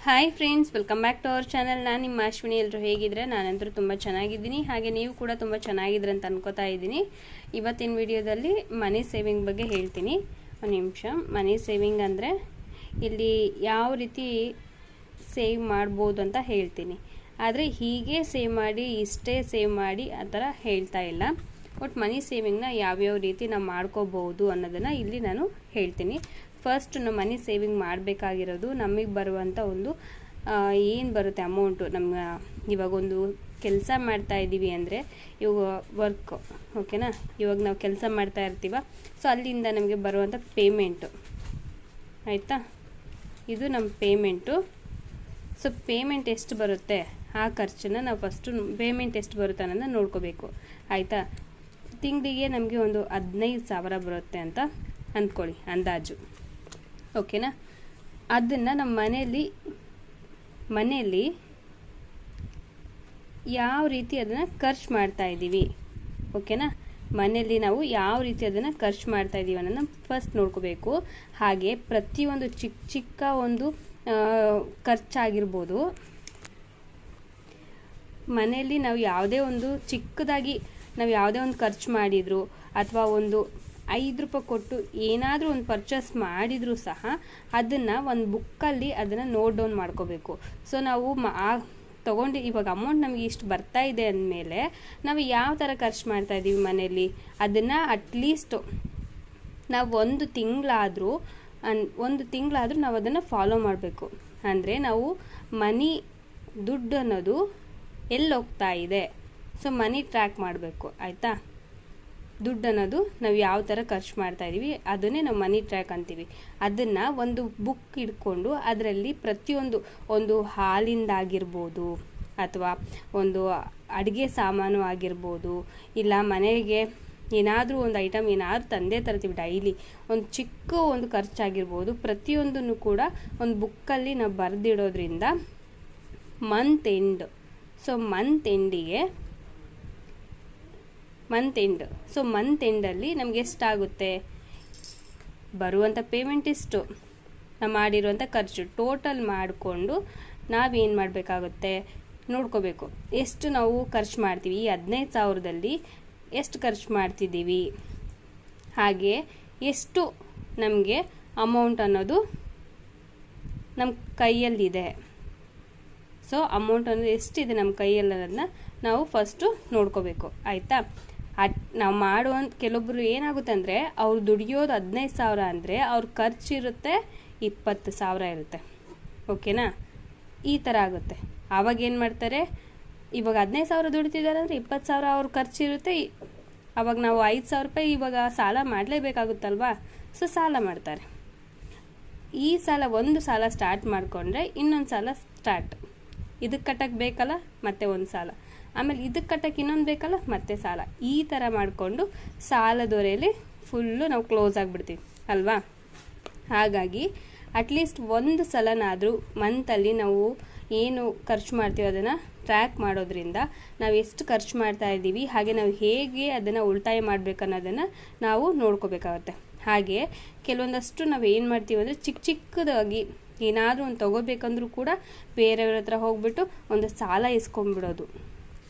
Hi friends, welcome back to our channel. ನಾನು ನಿಮ್ಮ ಅಶ್ವಿನಿ. ಎಲ್ಲರೂ ಹೇಗಿದ್ರೆ? ನಾನಂತರೂ ತುಂಬ ಚೆನ್ನಾಗಿದ್ದೀನಿ, ಹಾಗೆ ನೀವು ಕೂಡ ತುಂಬ ಚೆನ್ನಾಗಿದ್ರೆ ಅಂತ ಅನ್ಕೋತಾ ಇದ್ದೀನಿ. ಇವತ್ತಿನ ವಿಡಿಯೋದಲ್ಲಿ ಮನಿ ಸೇವಿಂಗ್ ಬಗ್ಗೆ ಹೇಳ್ತೀನಿ. ಒಂದು ನಿಮಿಷ. ಮನಿ ಸೇವಿಂಗ್ ಅಂದರೆ ಇಲ್ಲಿ ಯಾವ ರೀತಿ ಸೇವ್ ಮಾಡ್ಬೋದು ಅಂತ ಹೇಳ್ತೀನಿ. ಆದರೆ ಹೀಗೆ ಸೇವ್ ಮಾಡಿ, ಇಷ್ಟೇ ಸೇವ್ ಮಾಡಿ ಆ ಥರ ಹೇಳ್ತಾ ಇಲ್ಲ. ಬಟ್ ಮನಿ ಸೇವಿಂಗ್ನ ಯಾವ್ಯಾವ ರೀತಿ ನಾವು ಮಾಡ್ಕೋಬೋದು ಅನ್ನೋದನ್ನು ಇಲ್ಲಿ ನಾನು ಹೇಳ್ತೀನಿ. ಫಸ್ಟ್ ನಾವು ಮನಿ ಸೇವಿಂಗ್ ಮಾಡಬೇಕಾಗಿರೋದು ನಮಗೆ ಬರುವಂಥ ಒಂದು ಏನು ಬರುತ್ತೆ ಅಮೌಂಟು. ನಮ್ಮ ಇವಾಗ ಒಂದು ಕೆಲಸ ಮಾಡ್ತಾ ಇದ್ದೀವಿ ಅಂದರೆ, ಇವಾಗ ವರ್ಕ್ ಓಕೆನಾ, ಇವಾಗ ನಾವು ಕೆಲಸ ಮಾಡ್ತಾ ಇರ್ತೀವ, ಸೊ ಅಲ್ಲಿಂದ ನಮಗೆ ಬರುವಂಥ ಪೇಮೆಂಟು ಆಯಿತಾ, ಇದು ನಮ್ಮ ಪೇಮೆಂಟು. ಸೊ ಪೇಮೆಂಟ್ ಎಷ್ಟು ಬರುತ್ತೆ ಆ ಖರ್ಚನ್ನು ನಾವು ಫಸ್ಟು ಪೇಮೆಂಟ್ ಎಷ್ಟು ಬರುತ್ತೆ ಅನ್ನೋದನ್ನ ನೋಡ್ಕೋಬೇಕು ಆಯಿತಾ. ತಿಂಗಳಿಗೆ ನಮಗೆ ಒಂದು 15,000 ಬರುತ್ತೆ ಅಂತ ಅಂದ್ಕೊಳ್ಳಿ, ಅಂದಾಜು ಓಕೆನಾ. ಅದನ್ನು ನಮ್ಮ ಮನೆಯಲ್ಲಿ ಯಾವ ರೀತಿ ಅದನ್ನು ಖರ್ಚು ಮಾಡ್ತಾ ಇದ್ದೀವಿ ಓಕೆನಾ. ಮನೆಯಲ್ಲಿ ನಾವು ಯಾವ ರೀತಿ ಅದನ್ನು ಖರ್ಚು ಮಾಡ್ತಾ ಇದ್ದೀವಿ ಅನ್ನೋದನ್ನ ಫಸ್ಟ್ ನೋಡ್ಕೋಬೇಕು. ಹಾಗೆ ಪ್ರತಿಯೊಂದು ಚಿಕ್ಕ ಒಂದು ಖರ್ಚಾಗಿರ್ಬೋದು, ಮನೆಯಲ್ಲಿ ನಾವು ಯಾವುದೇ ಒಂದು ಚಿಕ್ಕದಾಗಿ ನಾವು ಯಾವುದೇ ಒಂದು ಖರ್ಚು ಮಾಡಿದ್ರು ಅಥವಾ ಒಂದು 5 ರೂಪಾಯಿ ಕೊಟ್ಟು ಏನಾದರೂ ಒಂದು ಪರ್ಚೇಸ್ ಮಾಡಿದರೂ ಸಹ ಅದನ್ನು ಒಂದು ಬುಕ್ಕಲ್ಲಿ ಅದನ್ನು ನೋಟ್ ಡೌನ್ ಮಾಡ್ಕೋಬೇಕು. ಸೊ ನಾವು ತೊಗೊಂಡು ಇವಾಗ ಅಮೌಂಟ್ ನಮಗೆ ಇಷ್ಟು ಬರ್ತಾ ಇದೆ ಅಂದಮೇಲೆ ನಾವು ಯಾವ ಥರ ಖರ್ಚು ಮಾಡ್ತಾ ಇದ್ದೀವಿ ಮನೆಯಲ್ಲಿ, ಅದನ್ನು ಅಟ್ಲೀಸ್ಟು ನಾವು ಒಂದು ತಿಂಗಳಾದರೂ ನಾವು ಅದನ್ನು ಫಾಲೋ ಮಾಡಬೇಕು. ಅಂದರೆ ನಾವು ದುಡ್ಡು ಅನ್ನೋದು ಎಲ್ಲಿ ಹೋಗ್ತಾ ಇದೆ, ಸೊ ಮನಿ ಟ್ರ್ಯಾಕ್ ಮಾಡಬೇಕು ಆಯಿತಾ. ದುಡ್ಡು ಅನ್ನೋದು ನಾವು ಯಾವ ಥರ ಖರ್ಚು ಮಾಡ್ತಾ ಇದ್ದೀವಿ ಅದನ್ನೇ ನಾವು ಮನಿ ಟ್ರ್ಯಾಕ್ ಅಂತೀವಿ. ಅದನ್ನು ಒಂದು ಬುಕ್ ಇಟ್ಕೊಂಡು ಅದರಲ್ಲಿ ಪ್ರತಿಯೊಂದು, ಒಂದು ಹಾಲಿಂದಾಗಿರ್ಬೋದು ಅಥವಾ ಒಂದು ಅಡುಗೆ ಸಾಮಾನು ಆಗಿರ್ಬೋದು, ಇಲ್ಲ ಮನೆಗೆ ಏನಾದರೂ ಒಂದು ಐಟಮ್ ಏನಾದರೂ ತಂದೆ ತರ್ತೀವಿ ಡೈಲಿ, ಒಂದು ಚಿಕ್ಕ ಒಂದು ಖರ್ಚಾಗಿರ್ಬೋದು, ಪ್ರತಿಯೊಂದನ್ನು ಕೂಡ ಒಂದು ಬುಕ್ಕಲ್ಲಿ ನಾವು ಬರೆದಿಡೋದ್ರಿಂದ ಮಂತ್ ಎಂಡ್ ಮಂತ್ ಎಂಡಲ್ಲಿ ನಮ್ಗೆ ಎಷ್ಟಾಗುತ್ತೆ, ಬರುವಂಥ ಪೇಮೆಂಟ್ ಇಷ್ಟು, ನಾವು ಮಾಡಿರುವಂಥ ಖರ್ಚು ಟೋಟಲ್ ಮಾಡಿಕೊಂಡು ನಾವೇನು ಮಾಡಬೇಕಾಗುತ್ತೆ ನೋಡ್ಕೋಬೇಕು. ಎಷ್ಟು ನಾವು ಖರ್ಚು ಮಾಡ್ತೀವಿ, ಈ 15,000ದಲ್ಲಿ ಎಷ್ಟು ಖರ್ಚು ಮಾಡ್ತಿದ್ದೀವಿ, ಹಾಗೆ ಎಷ್ಟು ನಮಗೆ ಅಮೌಂಟ್ ಅನ್ನೋದು ನಮ್ಮ ಕೈಯಲ್ಲಿದೆ. ಸೊ ಅಮೌಂಟ್ ಅನ್ನೋದು ಎಷ್ಟಿದೆ ನಮ್ಮ ಕೈಯಲ್ಲಿ ಅನ್ನೋದನ್ನ ನಾವು ಫಸ್ಟು ನೋಡ್ಕೋಬೇಕು ಆಯಿತಾ. ನಾವು ಮಾಡುವಂಥ ಕೆಲವೊಬ್ಬರು ಏನಾಗುತ್ತೆ ಅಂದರೆ, ಅವ್ರು ದುಡಿಯೋದು 15,000 ಅಂದರೆ ಅವ್ರ ಖರ್ಚಿರುತ್ತೆ 20,000 ಇರುತ್ತೆ ಓಕೆನಾ. ಈ ಥರ ಆಗುತ್ತೆ. ಆವಾಗ ಏನು ಮಾಡ್ತಾರೆ, ಇವಾಗ 15,000 ದುಡಿತಿದ್ದಾರೆ ಅಂದರೆ 20,000 ಅವ್ರ ಖರ್ಚಿರುತ್ತೆ. ಅವಾಗ ನಾವು 5,000 ರೂಪಾಯಿ ಇವಾಗ ಸಾಲ ಮಾಡಲೇಬೇಕಾಗುತ್ತಲ್ವಾ, ಸೊ ಸಾಲ ಮಾಡ್ತಾರೆ. ಒಂದು ಸಾಲ ಸ್ಟಾರ್ಟ್ ಮಾಡಿಕೊಂಡ್ರೆ ಇನ್ನೊಂದು ಸಾಲ ಸ್ಟಾರ್ಟ್, ಇದಕ್ಕೆ ಕಟ್ಟಕ್ಕೆ ಬೇಕಲ್ಲ ಮತ್ತೆ ಒಂದು ಸಾಲ, ಆಮೇಲೆ ಇದಕ್ಕೆ ಕಟ್ಟಕ್ಕೆ ಇನ್ನೊಂದು ಬೇಕಲ್ಲ ಮತ್ತೆ ಸಾಲ. ಈ ಥರ ಮಾಡಿಕೊಂಡು ಸಾಲದೊರೆಯಲ್ಲಿ ಫುಲ್ಲು ನಾವು ಕ್ಲೋಸ್ ಆಗಿಬಿಡ್ತೀವಿ ಅಲ್ವಾ. ಹಾಗಾಗಿ ಅಟ್ಲೀಸ್ಟ್ ಒಂದು ಸಲನಾದರೂ ಮಂತಲ್ಲಿ ನಾವು ಏನು ಖರ್ಚು ಮಾಡ್ತೀವಿ ಅದನ್ನು ಟ್ರ್ಯಾಕ್ ಮಾಡೋದ್ರಿಂದ ನಾವು ಎಷ್ಟು ಖರ್ಚು ಮಾಡ್ತಾ ಇದ್ದೀವಿ, ಹಾಗೆ ನಾವು ಹೇಗೆ ಅದನ್ನು ಉಳಿತಾಯ ಮಾಡಬೇಕು ಅನ್ನೋದನ್ನು ನಾವು ನೋಡ್ಕೋಬೇಕಾಗತ್ತೆ. ಹಾಗೆ ಕೆಲವೊಂದಷ್ಟು ನಾವು ಏನು ಮಾಡ್ತೀವಿ ಅಂದರೆ, ಚಿಕ್ಕದಾಗಿ ಏನಾದರೂ ಒಂದು ತೊಗೋಬೇಕಂದ್ರೂ ಕೂಡ ಬೇರೆಯವ್ರ ಹತ್ರ ಹೋಗ್ಬಿಟ್ಟು ಒಂದು ಸಾಲ ಇಸ್ಕೊಂಡ್ಬಿಡೋದು.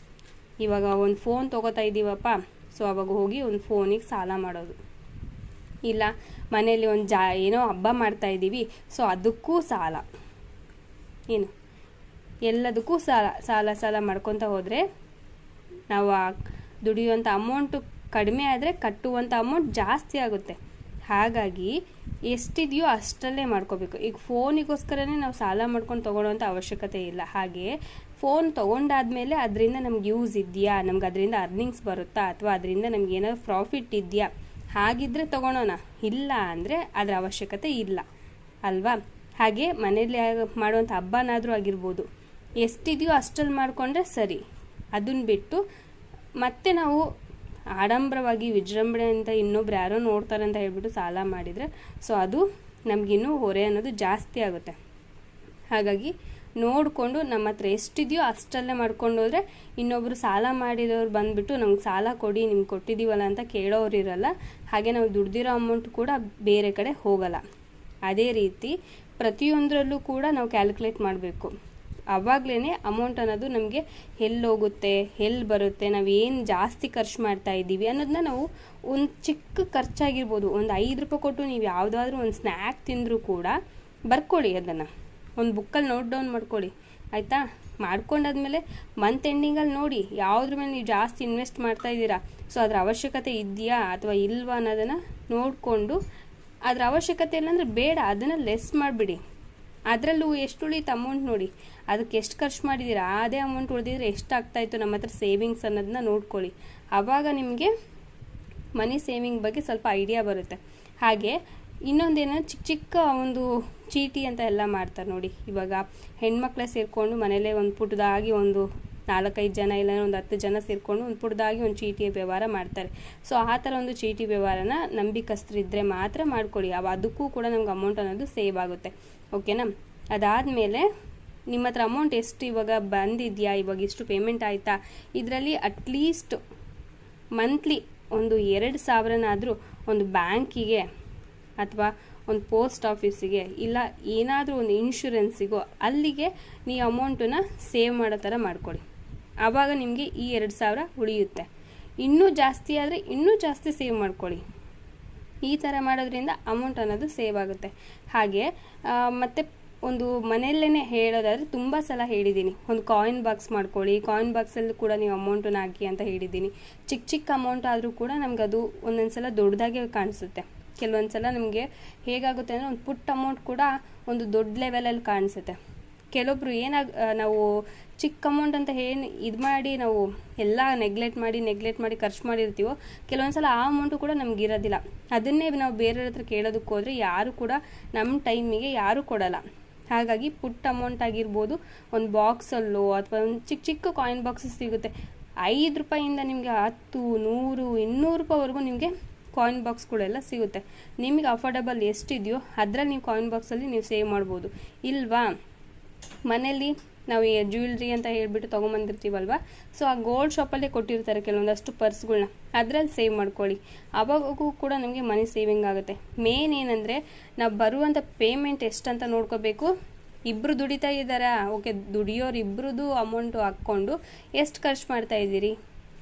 ಇವಾಗ ಒಂದು ಫೋನ್ ತೊಗೋತಾ ಇದ್ದೀವಪ್ಪ, ಸೊ ಅವಾಗ ಹೋಗಿ ಒಂದು ಫೋನಿಗೆ ಸಾಲ ಮಾಡೋದು. ಇಲ್ಲ ಮನೆಯಲ್ಲಿ ಒಂದು ಏನೋ ಹಬ್ಬ ಮಾಡ್ತಾ ಇದ್ದೀವಿ, ಸೊ ಅದಕ್ಕೂ ಸಾಲ, ಎಲ್ಲದಕ್ಕೂ ಸಾಲ ಮಾಡ್ಕೊತ ಹೋದರೆ ನಾವು ದುಡಿಯುವಂಥ ಅಮೌಂಟು ಕಡಿಮೆ ಆದರೆ ಕಟ್ಟುವಂಥ ಅಮೌಂಟ್ ಜಾಸ್ತಿ ಆಗುತ್ತೆ. ಹಾಗಾಗಿ ಎಷ್ಟಿದೆಯೋ ಅಷ್ಟಲ್ಲೇ ಮಾಡ್ಕೋಬೇಕು. ಈಗ ಫೋನಿಗೋಸ್ಕರನೇ ನಾವು ಸಾಲ ಮಾಡ್ಕೊಂಡು ತೊಗೊಳ್ಳೋವಂಥ ಅವಶ್ಯಕತೆ ಇಲ್ಲ. ಹಾಗೆ ಫೋನ್ ತೊಗೊಂಡಾದ್ಮೇಲೆ ಅದರಿಂದ ನಮ್ಗೆ ಯೂಸ್ ಇದೆಯಾ, ನಮ್ಗೆ ಅದರಿಂದ ಅರ್ನಿಂಗ್ಸ್ ಬರುತ್ತಾ, ಅಥವಾ ಅದರಿಂದ ನಮ್ಗೆ ಏನಾದ್ರು ಪ್ರಾಫಿಟ್ ಇದೆಯಾ, ಹಾಗಿದ್ರೆ ತೊಗೊಳೋಣ. ಇಲ್ಲ ಅಂದರೆ ಅದರ ಅವಶ್ಯಕತೆ ಇಲ್ಲ ಅಲ್ವಾ. ಹಾಗೆ ಮನೇಲಿ ಮಾಡುವಂಥ ಹಬ್ಬನಾದರೂ ಆಗಿರ್ಬೋದು, ಎಷ್ಟಿದೆಯೋ ಅಷ್ಟಲ್ಲಿ ಮಾಡಿಕೊಂಡ್ರೆ ಸರಿ. ಅದನ್ನು ಬಿಟ್ಟು ಮತ್ತೆ ನಾವು ಆಡಂಬರವಾಗಿ ವಿಜೃಂಭಣೆಯಿಂದ ಇನ್ನೊಬ್ರು ಯಾರೋ ನೋಡ್ತಾರೆ ಅಂತ ಹೇಳ್ಬಿಟ್ಟು ಸಾಲ ಮಾಡಿದರೆ, ಸೊ ಅದು ನಮಗಿನ್ನೂ ಹೊರೆ ಅನ್ನೋದು ಜಾಸ್ತಿ ಆಗುತ್ತೆ. ಹಾಗಾಗಿ ನೋಡಿಕೊಂಡು ನಮ್ಮ ಹತ್ರ ಎಷ್ಟಿದೆಯೋ ಅಷ್ಟಲ್ಲೇ ಮಾಡ್ಕೊಂಡು ಹೋದರೆ ಇನ್ನೊಬ್ಬರು ಸಾಲ ಮಾಡಿದವ್ರು ಬಂದುಬಿಟ್ಟು ನಮ್ಗೆ ಸಾಲ ಕೊಡಿ, ನಿಮ್ಗೆ ಕೊಟ್ಟಿದ್ದೀವಲ್ಲ ಅಂತ ಕೇಳೋರು ಇರಲ್ಲ. ಹಾಗೆ ನಾವು ದುಡ್ದಿರೋ ಅಮೌಂಟ್ ಕೂಡ ಬೇರೆ ಕಡೆ ಹೋಗಲ್ಲ. ಅದೇ ರೀತಿ ಪ್ರತಿಯೊಂದರಲ್ಲೂ ಕೂಡ ನಾವು ಕ್ಯಾಲ್ಕುಲೇಟ್ ಮಾಡಬೇಕು. ಆವಾಗಲೇ ಅಮೌಂಟ್ ಅನ್ನೋದು ನಮಗೆ ಎಲ್ಲಿ ಹೋಗುತ್ತೆ, ಎಲ್ಲಿ ಬರುತ್ತೆ, ನಾವು ಏನು ಜಾಸ್ತಿ ಖರ್ಚು ಮಾಡ್ತಾ ಇದ್ದೀವಿ ಅನ್ನೋದನ್ನ ನಾವು ಒಂದು ಚಿಕ್ಕ ಖರ್ಚಾಗಿರ್ಬೋದು, ಒಂದು 5 ರೂಪಾಯಿ ಕೊಟ್ಟು ನೀವು ಯಾವುದಾದ್ರೂ ಒಂದು ಸ್ನ್ಯಾಕ್ ತಿಂದರೂ ಕೂಡ ಬರ್ಕೊಳ್ಳಿ, ಅದನ್ನು ಒಂದು ಬುಕ್ಕಲ್ಲಿ ನೋಟ್ ಡೌನ್ ಮಾಡ್ಕೊಳ್ಳಿ ಆಯಿತಾ. ಮಾಡ್ಕೊಂಡಾದ್ಮೇಲೆ ಮಂತ್ ಎಂಡಿಂಗಲ್ಲಿ ನೋಡಿ ಯಾವುದ್ರ ಮೇಲೆ ನೀವು ಜಾಸ್ತಿ ಇನ್ವೆಸ್ಟ್ ಮಾಡ್ತಾ ಇದ್ದೀರಾ, ಸೊ ಅದರ ಅವಶ್ಯಕತೆ ಇದೆಯಾ ಅಥವಾ ಇಲ್ವಾ ಅನ್ನೋದನ್ನು ನೋಡಿಕೊಂಡು, ಅದರ ಅವಶ್ಯಕತೆ ಇಲ್ಲಾಂದರೆ ಬೇಡ, ಅದನ್ನು ಲೆಸ್ ಮಾಡಿಬಿಡಿ. ಅದರಲ್ಲೂ ಎಷ್ಟು ಉಳಿಯುತ್ತೆ ಅಮೌಂಟ್ ನೋಡಿ, ಅದಕ್ಕೆ ಎಷ್ಟು ಖರ್ಚು ಮಾಡಿದ್ದೀರಾ, ಅದೇ ಅಮೌಂಟ್ ಉಳಿದಿದ್ರೆ ಎಷ್ಟು ಆಗ್ತಾಯಿತ್ತು ನಮ್ಮ ಹತ್ರ ಸೇವಿಂಗ್ಸ್ ಅನ್ನೋದನ್ನ ನೋಡ್ಕೊಳ್ಳಿ. ಆವಾಗ ನಿಮಗೆ ಮನಿ ಸೇವಿಂಗ್ ಬಗ್ಗೆ ಸ್ವಲ್ಪ ಐಡಿಯಾ ಬರುತ್ತೆ. ಹಾಗೆ ಇನ್ನೊಂದೇನೋ ಚಿಕ್ಕ ಚಿಕ್ಕ ಒಂದು ಚೀಟಿ ಅಂತ ಎಲ್ಲ ಮಾಡ್ತಾರೆ ನೋಡಿ. ಇವಾಗ ಹೆಣ್ಮಕ್ಳೇ ಸೇರಿಕೊಂಡು ಮನೇಲೇ ಒಂದು ಪುಟ್ಟದಾಗಿ ಒಂದು 4-5 ಜನ ಇಲ್ಲ ಒಂದು 10 ಜನ ಸೇರಿಕೊಂಡು ಒಂದು ಪುಟ್ಟದಾಗಿ ಒಂದು ಚೀಟಿ ವ್ಯವಹಾರ ಮಾಡ್ತಾರೆ. ಸೊ ಆ ಥರ ಒಂದು ಚೀಟಿ ವ್ಯವಹಾರನ ನಂಬಿಕಸ್ಥರಿದ್ದರೆ ಮಾತ್ರ ಮಾಡ್ಕೊಳ್ಳಿ. ಅದಕ್ಕೂ ಕೂಡ ನಮ್ಗೆ ಅಮೌಂಟ್ ಅನ್ನೋದು ಸೇವ್ ಆಗುತ್ತೆ, ಓಕೆನಾ. ಅದಾದಮೇಲೆ ನಿಮ್ಮ ಹತ್ರ ಅಮೌಂಟ್ ಎಷ್ಟು ಇವಾಗ ಬಂದಿದೆಯಾ, ಇವಾಗ ಇಷ್ಟು ಪೇಮೆಂಟ್ ಆಯಿತಾ, ಇದರಲ್ಲಿ ಅಟ್ಲೀಸ್ಟ್ ಮಂತ್ಲಿ ಒಂದು 2,000ನಾದರೂ ಒಂದು ಬ್ಯಾಂಕಿಗೆ ಅಥವಾ ಒಂದು ಪೋಸ್ಟ್ ಆಫೀಸಿಗೆ ಇಲ್ಲ ಏನಾದರೂ ಒಂದು ಇನ್ಶೂರೆನ್ಸಿಗೋ ಅಲ್ಲಿಗೆ ನೀವು ಅಮೌಂಟನ್ನು ಸೇವ್ ಮಾಡೋ ಥರ ಮಾಡ್ಕೊಳ್ಳಿ. ಆವಾಗ ನಿಮಗೆ ಈ 2,000 ಉಳಿಯುತ್ತೆ. ಇನ್ನೂ ಜಾಸ್ತಿ ಆದರೆ ಇನ್ನೂ ಜಾಸ್ತಿ ಸೇವ್ ಮಾಡ್ಕೊಳ್ಳಿ. ಈ ಥರ ಮಾಡೋದ್ರಿಂದ ಅಮೌಂಟ್ ಅನ್ನೋದು ಸೇವ್ ಆಗುತ್ತೆ. ಹಾಗೆ ಮತ್ತು ಒಂದು ಮನೆಯಲ್ಲೇ ಹೇಳೋದಾದರೆ ತುಂಬ ಸಲ ಹೇಳಿದ್ದೀನಿ, ಒಂದು ಕಾಯಿನ್ ಬಾಕ್ಸ್ ಮಾಡ್ಕೊಳ್ಳಿ. ಕಾಯಿನ್ ಬಾಕ್ಸಲ್ಲೂ ಕೂಡ ನೀವು ಅಮೌಂಟನ್ನು ಹಾಕಿ ಅಂತ ಹೇಳಿದ್ದೀನಿ. ಚಿಕ್ಕ ಚಿಕ್ಕ ಅಮೌಂಟ್ ಆದರೂ ಕೂಡ ನಮ್ಗೆ ಅದು ಒಂದೊಂದು ಸಲ ದೊಡ್ಡದಾಗೆ ಕಾಣಿಸುತ್ತೆ. ಕೆಲವೊಂದು ಸಲ ನಮಗೆ ಹೇಗಾಗುತ್ತೆ ಅಂದರೆ ಒಂದು ಪುಟ್ಟ ಅಮೌಂಟ್ ಕೂಡ ಒಂದು ದೊಡ್ಡ ಲೆವೆಲಲ್ಲಿ ಕಾಣಿಸುತ್ತೆ. ಕೆಲವೊಬ್ರು ನಾವು ಚಿಕ್ಕ ಅಮೌಂಟ್ ಅಂತ ಏನು ಇದು ಮಾಡಿ ನಾವು ಎಲ್ಲ ನೆಗ್ಲೆಕ್ಟ್ ಮಾಡಿ ಖರ್ಚು ಮಾಡಿರ್ತೀವೋ, ಕೆಲವೊಂದು ಸಲ ಆ ಅಮೌಂಟು ಕೂಡ ನಮ್ಗೆ ಇರೋದಿಲ್ಲ. ಅದನ್ನೇ ನಾವು ಬೇರೆಯವ್ರ ಹತ್ರ ಕೇಳೋದಕ್ಕೆ ಹೋದರೆ ಯಾರು ಕೂಡ ನಮ್ಮ ಟೈಮಿಗೆ ಯಾರೂ ಕೊಡೋಲ್ಲ. ಹಾಗಾಗಿ ಪುಟ್ಟ ಅಮೌಂಟ್ ಆಗಿರ್ಬೋದು, ಒಂದು ಬಾಕ್ಸಲ್ಲೋ ಅಥವಾ ಒಂದು ಚಿಕ್ಕ ಚಿಕ್ಕ ಕಾಯಿನ್ ಬಾಕ್ಸಸ್ ಸಿಗುತ್ತೆ. 5 ರೂಪಾಯಿಂದ ನಿಮಗೆ 10, 100, 200 ರೂಪಾಯಿವರೆಗೂ ನಿಮಗೆ ಕಾಯಿನ್ ಬಾಕ್ಸ್ಗಳೆಲ್ಲ ಸಿಗುತ್ತೆ. ನಿಮಗೆ ಅಫೋರ್ಡಬಲ್ ಎಷ್ಟಿದೆಯೋ ಅದರಲ್ಲಿ ನೀವು ಕಾಯಿನ್ ಬಾಕ್ಸಲ್ಲಿ ನೀವು ಸೇವ್ ಮಾಡ್ಬೋದು. ಇಲ್ವಾ, ಮನೇಲಿ ನಾವು ಜ್ಯುವೆಲ್ರಿ ಅಂತ ಹೇಳ್ಬಿಟ್ಟು ತೊಗೊಂಬಂದಿರ್ತೀವಲ್ವ, ಸೊ ಆ ಗೋಲ್ಡ್ ಶಾಪಲ್ಲೇ ಕೊಟ್ಟಿರ್ತಾರೆ ಕೆಲವೊಂದಷ್ಟು ಪರ್ಸ್ಗಳನ್ನ, ಅದರಲ್ಲಿ ಸೇವ್ ಮಾಡ್ಕೊಳ್ಳಿ. ಅವಾಗೂ ಕೂಡ ನಮಗೆ ಮನಿ ಸೇವಿಂಗ್ ಆಗುತ್ತೆ. ಮೇನ್ ಏನಂದರೆ ನಾವು ಬರುವಂಥ ಪೇಮೆಂಟ್ ಎಷ್ಟಂತ ನೋಡ್ಕೋಬೇಕು. ಇಬ್ಬರು ದುಡಿತಾ ಇದ್ದಾರಾ, ಓಕೆ, ದುಡಿಯೋರು ಇಬ್ಬರದು ಅಮೌಂಟು ಹಾಕ್ಕೊಂಡು ಎಷ್ಟು ಖರ್ಚು ಮಾಡ್ತಾ ಇದ್ದೀರಿ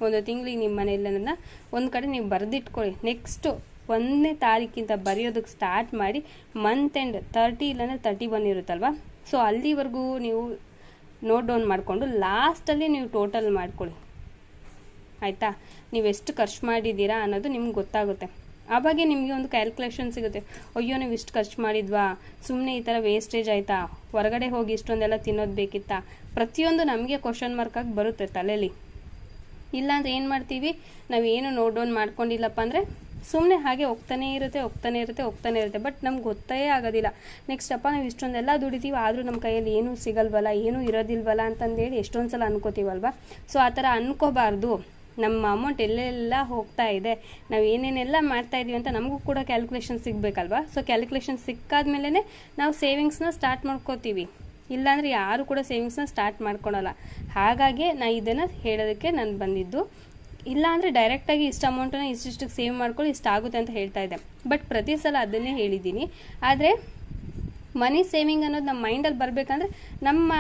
ಒಂದು ತಿಂಗಳಿಗೆ ನಿಮ್ಮ ಮನೆಯಲ್ಲ ಒಂದು ಕಡೆ ನೀವು ಬರೆದಿಟ್ಕೊಳ್ಳಿ. ನೆಕ್ಸ್ಟು 1ನೇ ತಾರೀಕಿಂತ ಬರೆಯೋದಕ್ಕೆ ಸ್ಟಾರ್ಟ್ ಮಾಡಿ ಮಂತ್ ಎಂಡ್ 30 ಇಲ್ಲಾಂದರೆ 31 ಇರುತ್ತಲ್ವ, ಸೊ ಅಲ್ಲಿವರೆಗೂ ನೀವು ನೋಟ್ ಡೌನ್ ಮಾಡಿಕೊಂಡು ಲಾಸ್ಟಲ್ಲಿ ನೀವು ಟೋಟಲ್ ಮಾಡ್ಕೊಳ್ಳಿ ಆಯಿತಾ. ನೀವು ಎಷ್ಟು ಖರ್ಚು ಮಾಡಿದ್ದೀರಾ ಅನ್ನೋದು ನಿಮ್ಗೆ ಗೊತ್ತಾಗುತ್ತೆ. ಆವಾಗೆ ನಿಮಗೆ ಒಂದು ಕ್ಯಾಲ್ಕುಲೇಷನ್ ಸಿಗುತ್ತೆ. ಅಯ್ಯೋ ನೀವು ಇಷ್ಟು ಖರ್ಚು ಮಾಡಿದ್ವಾ, ಸುಮ್ಮನೆ ಈ ಥರ ವೇಸ್ಟೇಜ್ ಆಯಿತಾ, ಹೊರಗಡೆ ಹೋಗಿ ಇಷ್ಟೊಂದೆಲ್ಲ ತಿನ್ನೋದು ಬೇಕಿತ್ತಾ, ಪ್ರತಿಯೊಂದು ನಮಗೆ ಕ್ವಶನ್ ಮಾರ್ಕಾಗಿ ಬರುತ್ತೆ ತಲೆಯಲ್ಲಿ. ಇಲ್ಲಾಂದರೆ ಏನು ಮಾಡ್ತೀವಿ, ನಾವೇನು ನೋಟ್ ಡೌನ್ ಮಾಡ್ಕೊಂಡಿಲ್ಲಪ್ಪ ಅಂದರೆ ಸುಮ್ಮನೆ ಹಾಗೆ ಹೋಗ್ತಾನೆ ಇರುತ್ತೆ. ಬಟ್ ನಮ್ಗೆ ಗೊತ್ತೇ ಆಗೋದಿಲ್ಲ. ನೆಕ್ಸ್ಟ್ ಅಪ್ಪ ನಾವು ಇಷ್ಟೊಂದೆಲ್ಲ ದುಡಿತೀವಿ, ಆದರೂ ನಮ್ಮ ಕೈಯಲ್ಲಿ ಏನೂ ಸಿಗಲ್ವಲ್ಲ, ಏನೂ ಇರೋದಿಲ್ವಲ್ಲ ಅಂತಂದೇಳಿ ಎಷ್ಟೊಂದು ಸಲ ಅನ್ಕೋತೀವಲ್ವ. ಸೊ ಆ ಥರ ಅನ್ಕೋಬಾರ್ದು. ನಮ್ಮ ಅಮೌಂಟ್ ಎಲ್ಲೆಲ್ಲ ಹೋಗ್ತಾ ಇದೆ, ನಾವು ಏನೇನೆಲ್ಲ ಮಾಡ್ತಾಯಿದ್ದೀವಿ ಅಂತ ನಮಗೂ ಕೂಡ ಕ್ಯಾಲ್ಕುಲೇಷನ್ ಸಿಗಬೇಕಲ್ವ. ಸೊ ಕ್ಯಾಲ್ಕುಲೇಷನ್ ಸಿಕ್ಕಾದ್ಮೇಲೆ ನಾವು ಸೇವಿಂಗ್ಸ್ನ ಸ್ಟಾರ್ಟ್ ಮಾಡ್ಕೋತೀವಿ. ಇಲ್ಲಾಂದರೆ ಯಾರು ಕೂಡ ಸೇವಿಂಗ್ಸ್ನ ಸ್ಟಾರ್ಟ್ ಮಾಡ್ಕೊಳಲ್ಲ. ಹಾಗಾಗಿ ನಾನು ಇದನ್ನು ಹೇಳೋದಕ್ಕೆ ನಾನು ಬಂದಿದ್ದು. ಇಲ್ಲಾಂದರೆ ಡೈರೆಕ್ಟಾಗಿ ಇಷ್ಟು ಅಮೌಂಟನ್ನು ಇಷ್ಟಿಷ್ಟಕ್ಕೆ ಸೇವ್ ಮಾಡ್ಕೊಳ್ಳಿ, ಇಷ್ಟಾಗುತ್ತೆ ಅಂತ ಹೇಳ್ತಾ ಇದ್ದೆ. ಬಟ್ ಪ್ರತಿ ಸಲ ಅದನ್ನೇ ಹೇಳಿದ್ದೀನಿ. ಆದರೆ ಮನಿ ಸೇವಿಂಗ್ ಅನ್ನೋದು ನಮ್ಮ ಮೈಂಡಲ್ಲಿ ಬರಬೇಕಂದ್ರೆ ನಮ್ಮ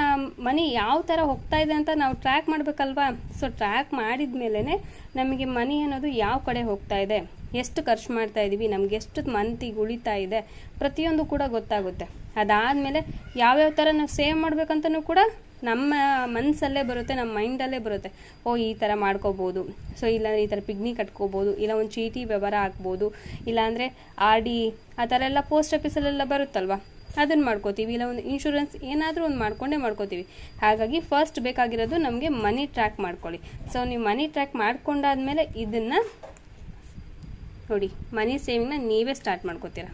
ಮನಿ ಯಾವ ಥರ ಹೋಗ್ತಾ ಇದೆ ಅಂತ ನಾವು ಟ್ರ್ಯಾಕ್ ಮಾಡಬೇಕಲ್ವಾ. ಸೊ ಟ್ರ್ಯಾಕ್ ಮಾಡಿದ ಮೇಲೇ ನಮಗೆ ಮನಿ ಅನ್ನೋದು ಯಾವ ಕಡೆ ಹೋಗ್ತಾ ಇದೆ, ಎಷ್ಟು ಖರ್ಚು ಮಾಡ್ತಾ ಇದ್ದೀವಿ, ನಮ್ಗೆ ಎಷ್ಟು ಮಂತಿಗೆ ಉಳಿತಾ ಇದೆ, ಪ್ರತಿಯೊಂದು ಕೂಡ ಗೊತ್ತಾಗುತ್ತೆ. ಅದಾದಮೇಲೆ ಯಾವ್ಯಾವ ಥರ ನಾವು ಸೇವ್ ಮಾಡಬೇಕಂತನೂ ಕೂಡ ನಮ್ಮ ಮನಸ್ಸಲ್ಲೇ ಬರುತ್ತೆ, ನಮ್ಮ ಮೈಂಡಲ್ಲೇ ಬರುತ್ತೆ. ಓ ಈ ಥರ ಮಾಡ್ಕೋಬೋದು, ಸೊ ಇಲ್ಲಾಂದರೆ ಈ ಥರ ಪಿಗ್ನಿ ಕಟ್ಕೋಬೋದು, ಇಲ್ಲ ಒಂದು ಚೀಟಿ ವ್ಯವಹಾರ ಹಾಕ್ಬೋದು, ಇಲ್ಲಾಂದರೆ RD ಆ ಥರ ಎಲ್ಲ ಪೋಸ್ಟ್ ಆಫೀಸಲ್ಲೆಲ್ಲ ಬರುತ್ತಲ್ವ, ಅದನ್ನು ಮಾಡ್ಕೋತೀವಿ. ಇಲ್ಲ ಒಂದು ಇನ್ಶೂರೆನ್ಸ್ ಏನಾದರೂ ಒಂದು ಮಾಡ್ಕೋತೀವಿ. ಹಾಗಾಗಿ ಫಸ್ಟ್ ಬೇಕಾಗಿರೋದು ನಮಗೆ ಮನಿ ಟ್ರ್ಯಾಕ್ ಮಾಡ್ಕೊಳ್ಳಿ. ಸೊ ನೀವು ಮನಿ ಟ್ರ್ಯಾಕ್ ಮಾಡ್ಕೊಂಡಾದ್ಮೇಲೆ ಇದನ್ನು ನೋಡಿ, ಮನಿ ಸೇವಿಂಗ್ನ ನೀವೇ ಸ್ಟಾರ್ಟ್ ಮಾಡ್ಕೋತೀರಾ.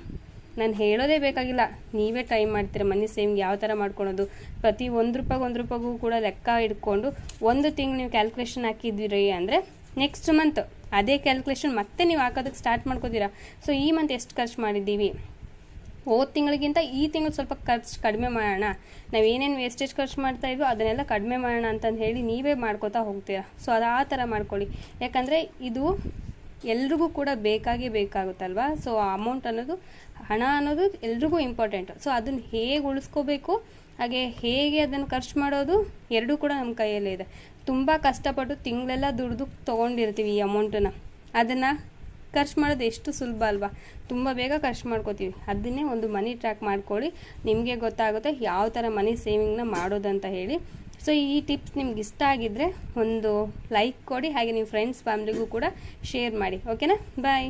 ನಾನು ಹೇಳೋದೇ ಬೇಕಾಗಿಲ್ಲ, ನೀವೇ ಟ್ರೈ ಮಾಡ್ತೀರ ಮನಿ ಸೇವಿಂಗ್ ಯಾವ ಥರ ಮಾಡ್ಕೊಳೋದು. ಪ್ರತಿ 1 ರೂಪಾಯಿಗೂ ಕೂಡ ಲೆಕ್ಕ ಇಟ್ಕೊಂಡು 1 ತಿಂಗಳು ನೀವು ಕ್ಯಾಲ್ಕುಲೇಷನ್ ಹಾಕಿದ್ದೀರಿ ಅಂದರೆ ನೆಕ್ಸ್ಟ್ ಮಂತ್ ಅದೇ ಕ್ಯಾಲ್ಕುಲೇಷನ್ ಮತ್ತೆ ನೀವು ಹಾಕೋದಕ್ಕೆ ಸ್ಟಾರ್ಟ್ ಮಾಡ್ಕೋತೀರಾ. ಸೊ ಈ ಮಂತ್ ಎಷ್ಟು ಖರ್ಚು ಮಾಡಿದ್ದೀವಿ, ಹೋದ ತಿಂಗಳಿಗಿಂತ ಈ ತಿಂಗಳು ಸ್ವಲ್ಪ ಖರ್ಚು ಕಡಿಮೆ ಮಾಡೋಣ, ನಾವು ಏನೇನು ವೇಸ್ಟೇಜ್ ಖರ್ಚು ಮಾಡ್ತಾ ಇದ್ವೋ ಅದನ್ನೆಲ್ಲ ಕಡಿಮೆ ಮಾಡೋಣ ಅಂತಂದು ಹೇಳಿ ನೀವೇ ಮಾಡ್ಕೋತಾ ಹೋಗ್ತೀರಾ. ಸೊ ಅದು ಆ ಥರ ಮಾಡ್ಕೊಳ್ಳಿ. ಯಾಕಂದರೆ ಇದು ಎಲ್ರಿಗೂ ಕೂಡ ಬೇಕಾಗುತ್ತಲ್ವಾ. ಸೊ ಅಮೌಂಟ್ ಅನ್ನೋದು, ಹಣ ಅನ್ನೋದು ಎಲ್ರಿಗೂ ಇಂಪಾರ್ಟೆಂಟ್. ಸೊ ಅದನ್ನು ಹೇಗೆ ಉಳಿಸ್ಕೋಬೇಕು, ಹಾಗೆ ಹೇಗೆ ಅದನ್ನು ಖರ್ಚು ಮಾಡೋದು, ಎರಡೂ ಕೂಡ ನಮ್ಮ ಕೈಯಲ್ಲೇ ಇದೆ. ತುಂಬ ಕಷ್ಟಪಟ್ಟು ತಿಂಗಳೆಲ್ಲ ದುಡ್ದು ತೊಗೊಂಡಿರ್ತೀವಿ ಈ ಅಮೌಂಟನ್ನು, ಅದನ್ನು ಖರ್ಚು ಮಾಡೋದು ಎಷ್ಟು ಸುಲಭ ಅಲ್ವಾ. ತುಂಬ ಬೇಗ ಖರ್ಚು ಮಾಡ್ಕೋತೀವಿ. ಅದನ್ನೇ ಒಂದು ಮನಿ ಟ್ರ್ಯಾಕ್ ಮಾಡ್ಕೊಳ್ಳಿ, ನಿಮಗೆ ಗೊತ್ತಾಗುತ್ತೆ ಯಾವ ಥರ ಮನಿ ಸೇವಿಂಗ್ನ ಮಾಡೋದಂತ ಹೇಳಿ. ಸೊ ಈ ಟಿಪ್ಸ್ ನಿಮ್ಗೆ ಇಷ್ಟ ಆಗಿದ್ದರೆ ಒಂದು ಲೈಕ್ ಕೊಡಿ, ಹಾಗೆ ನಿಮ್ಮ ಫ್ರೆಂಡ್ಸ್ ಫ್ಯಾಮ್ಲಿಗೂ ಕೂಡ ಶೇರ್ ಮಾಡಿ. ಓಕೆನಾ? ಬಾಯ್.